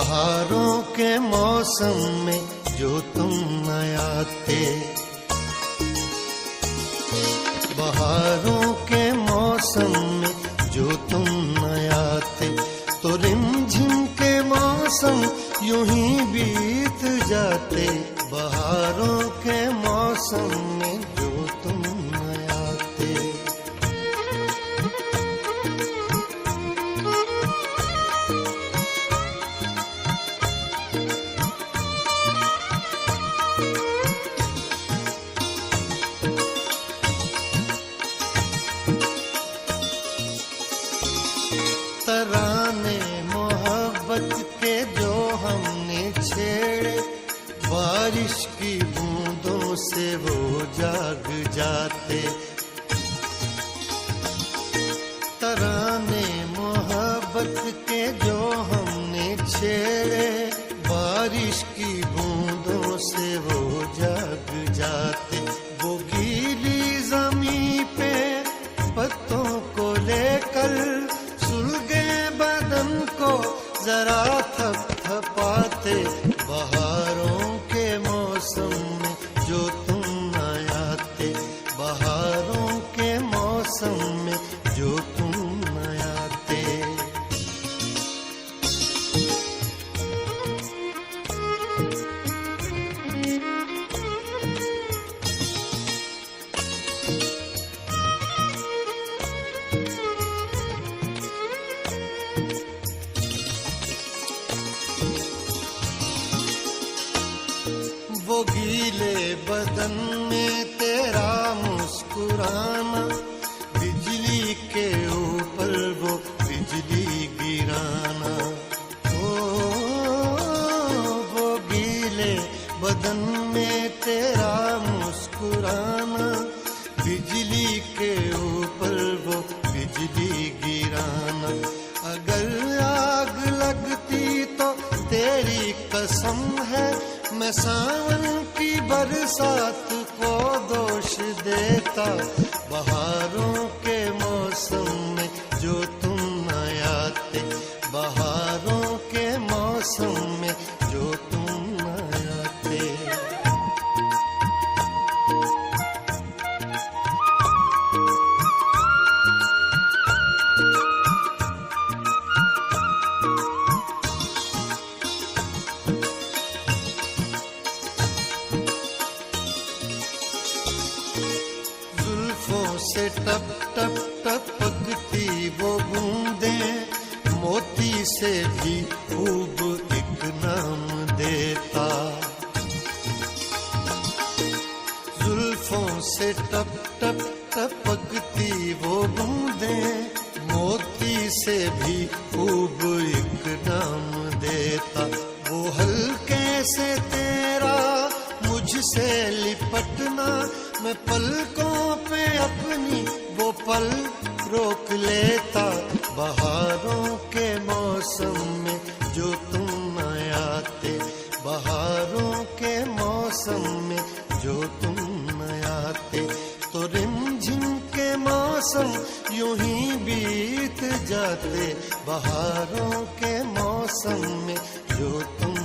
बहारों के मौसम में जो तुम न आते, बहारों के मौसम में जो तुम न आते, तो रिमझिम के मौसम यूं ही बीत जाते। बहारों के मौसम में जो तुम न आते। तराने मोहब्बत के जो हमने छेड़े, बारिश की बूंदों से वो जाग जाते। तराने मोहब्बत के जो हमने छेड़े, बारिश की बूंदों से वो जाग जाते। वो गीली ज़मीं पे पत्तों को लेकर सुलगे बदन को जरा थपथपाते। बहारों के मौसम में जो तुम न आते, बहारों के मौसम में जो तुम न आते। वो गीले बदन में तेरा मुस्कुराना, बिजली के ऊपर वो बिजली गिराना। वो गीले बदन में तेरा मुस्कुराना, बिजली के ऊपर वो बिजली गिराना। अगर आग लगती तो तेरी कसम है, मैं सावन की बरसात को दोष देता। बहारों के मौसम में जो तुम न आते, बहारों के मौसम में जो तुम न आते। से टप टप टपकती वो बूंदें, मोती से भी खूब एक नाम देता। जुल्फों से टप टप टपकती वो बूंदें, मोती से भी खूब एक नाम देता। वो हल्के से तेरा मुझसे लिपटना, मैं पलकों पे अपनी वो पल रोक लेता। बहारों के मौसम में जो तुम न आते, बहारों के मौसम में जो तुम न आते, तो रिमझिम के मौसम यूं ही बीत जाते। बहारों के मौसम में जो तुम